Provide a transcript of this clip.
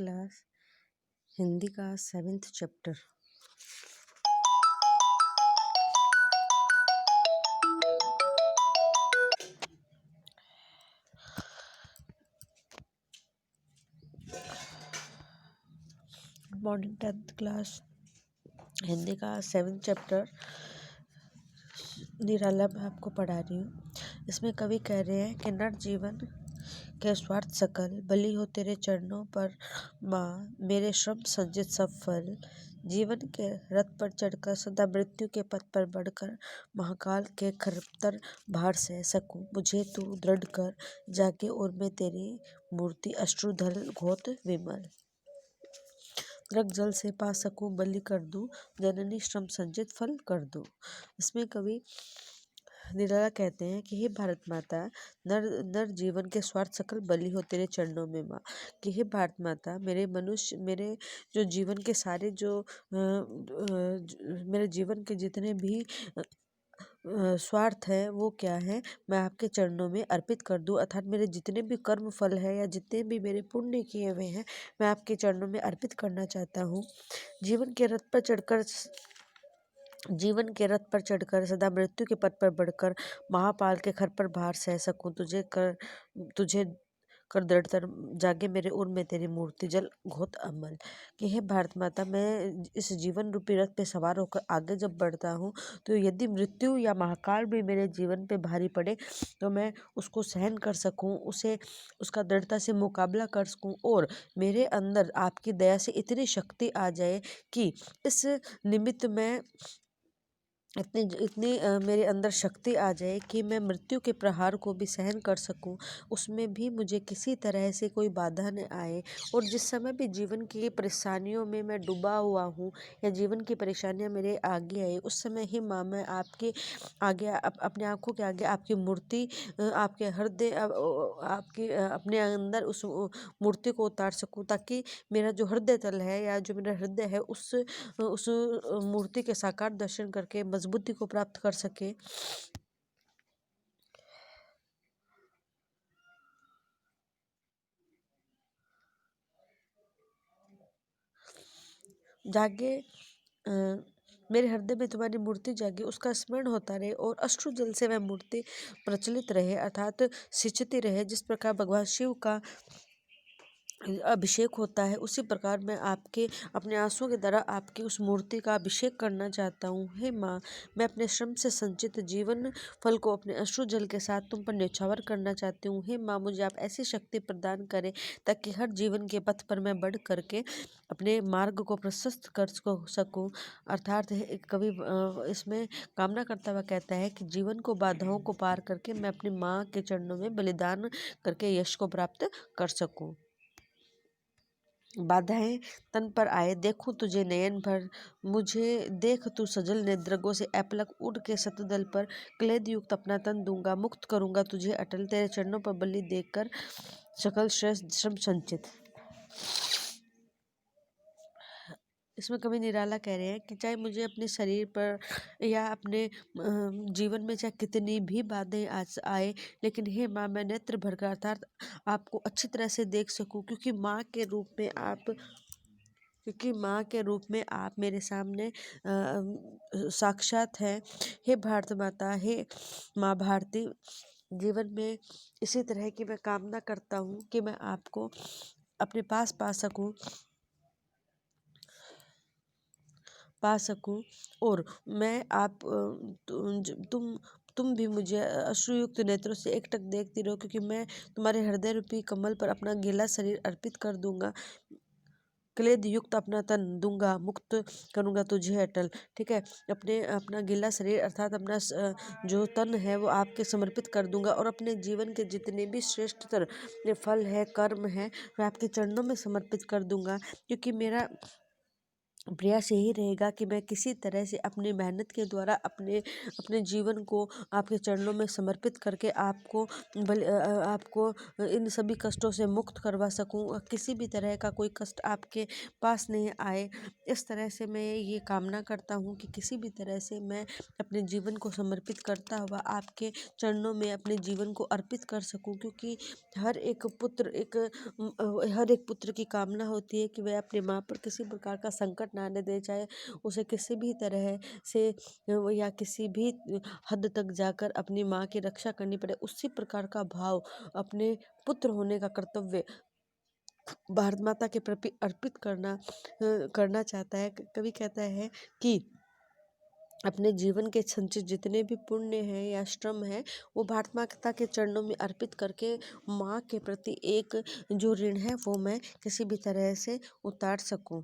Class Hindi का 7th chapter. Good morning 10th class Hindi का 7th chapter निराला मैं आपको पढ़ा रही हूँ। इसमें कवि कह रहे हैं कि नर जीवन के स्वार्थ सकल बलि हो तेरे चरणों पर माँ, मेरे श्रम संचित सब फल। जीवन के रथ पर चढ़कर सदा मृत्यु के पथ पर बढ़कर महाकाल के खरतर भार सह सकूं, मुझे तू दृढ़ कर जाके और मैं तेरी मूर्ति अश्रुधर घोत विमल। रक्त जल से पा सकूं बलि कर दूं, जननी श्रम संचित फल कर दूं। इसमें कवि निराला कहते हैं कि हे भारत माता, नर जीवन के स्वार्थ सकल बलि हो तेरे चरणों में माँ। कि हे भारत माता, मेरे जो जीवन के सारे मेरे जीवन के जितने भी स्वार्थ है वो क्या है, मैं आपके चरणों में अर्पित कर दूं। अर्थात मेरे जितने भी कर्म फल है या जितने भी मेरे पुण्य किए हुए हैं, मैं आपके चरणों में अर्पित करना चाहता हूँ। जीवन के रथ पर चढ़कर सदा मृत्यु के पथ पर बढ़कर महापाल के खर पर भार सह सकूं, तुझे कर दृढ़तर जागे मेरे उर में तेरी मूर्ति जल घोत अमल। कि हे भारत माता, मैं इस जीवन रूपी रथ पे सवार होकर आगे जब बढ़ता हूँ तो यदि मृत्यु या महाकाल भी मेरे जीवन पे भारी पड़े तो मैं उसको सहन कर सकूं, उसका दृढ़ता से मुकाबला कर सकूं और मेरे अंदर आपकी दया से इतनी शक्ति आ जाए कि इस निमित्त में इतनी मेरे अंदर शक्ति आ जाए कि मैं मृत्यु के प्रहार को भी सहन कर सकूं, उसमें भी मुझे किसी तरह से कोई बाधा न आए। और जिस समय भी जीवन की परेशानियों में मैं डूबा हुआ हूँ या जीवन की परेशानियाँ मेरे आगे आए, उस समय ही माँ मैं आपके आगे अपने आँखों के आगे आपकी मूर्ति आपके हृदय आपकी अपने अंदर उस मूर्ति को उतार सकूं, ताकि मेरा जो हृदय तल है या जो मेरा हृदय है उस मूर्ति के साकार दर्शन करके मजबूती को प्राप्त कर सके। जागे मेरे हृदय में तुम्हारी मूर्ति जागे, उसका स्मरण होता रहे और अश्रु जल से वह मूर्ति प्रचलित रहे, अर्थात सिंचती रहे। जिस प्रकार भगवान शिव का अभिषेक होता है, उसी प्रकार मैं आपके अपने आंसुओं के द्वारा आपकी उस मूर्ति का अभिषेक करना चाहता हूँ। हे माँ, मैं अपने श्रम से संचित जीवन फल को अपने अश्रु जल के साथ तुम पर न्यौछावर करना चाहती हूँ। हे माँ, मुझे आप ऐसी शक्ति प्रदान करें ताकि हर जीवन के पथ पर मैं बढ़ करके अपने मार्ग को प्रशस्त कर सकूँ। अर्थात कवि इसमें कामना करता हुआ कहता है कि जीवन को बाधाओं को पार करके मैं अपनी माँ के चरणों में बलिदान करके यश को प्राप्त कर सकूँ। बाधाएं तन पर आए देखूं तुझे नयन भर, मुझे देख तू सजल नेत्रगों से अपलक उड़ के सतदल पर क्लेद युक्त अपना तन दूंगा, मुक्त करूंगा तुझे अटल तेरे चरणों पर बलि देकर सकल श्रेष्ठ श्रम संचित। इसमें कवि निराला कह रहे हैं कि चाहे मुझे अपने शरीर पर या अपने जीवन में चाहे कितनी भी बाधाएं आए, लेकिन हे माँ, मैं नेत्र भरकर अर्थात आपको अच्छी तरह से देख सकूं, क्योंकि माँ के रूप में आप मेरे सामने साक्षात हैं। हे भारत माता, हे माँ भारती, जीवन में इसी तरह की मैं कामना करता हूँ कि मैं आपको अपने पास पा सकूं और मैं तुम भी मुझे अश्रुयुक्त नेत्रों से एकटक देखती रहो, क्योंकि मैं तुम्हारे हृदय रूपी कमल पर अपना गीला शरीर अर्पित कर दूंगा, क्लेद युक्त अपना तन दूंगा, मुक्त करूंगा तुझे अटल। ठीक है, अपना गीला शरीर अर्थात अपना जो तन है वो आपके समर्पित कर दूंगा और अपने जीवन के जितने भी श्रेष्ठतर फल है कर्म है वह आपके चरणों में समर्पित कर दूंगा, क्योंकि मेरा प्रयास यही रहेगा कि मैं किसी तरह से अपनी मेहनत के द्वारा अपने अपने जीवन को आपके चरणों में समर्पित करके आपको इन सभी कष्टों से मुक्त करवा सकूं, किसी भी तरह का कोई कष्ट आपके पास नहीं आए। इस तरह से मैं ये कामना करता हूँ कि किसी भी तरह से मैं अपने जीवन को समर्पित करता हुआ आपके चरणों में अपने जीवन को अर्पित कर सकूं, क्योंकि हर एक पुत्र की कामना होती है कि वह अपनी माँ पर किसी प्रकार का संकट ना आने दे, चाहे उसे किसी भी तरह से या किसी भी हद तक जाकर अपनी माँ की रक्षा करनी पड़े। उसी प्रकार का भाव अपने पुत्र होने का कर्तव्य भारत माता के प्रति अर्पित करना चाहता है। कवि कहता है कि अपने जीवन के संचित जितने भी पुण्य हैं या श्रम है, वो भारत माता के चरणों में अर्पित करके माँ के प्रति एक जो ऋण है वो मैं किसी भी तरह से उतार सकूं।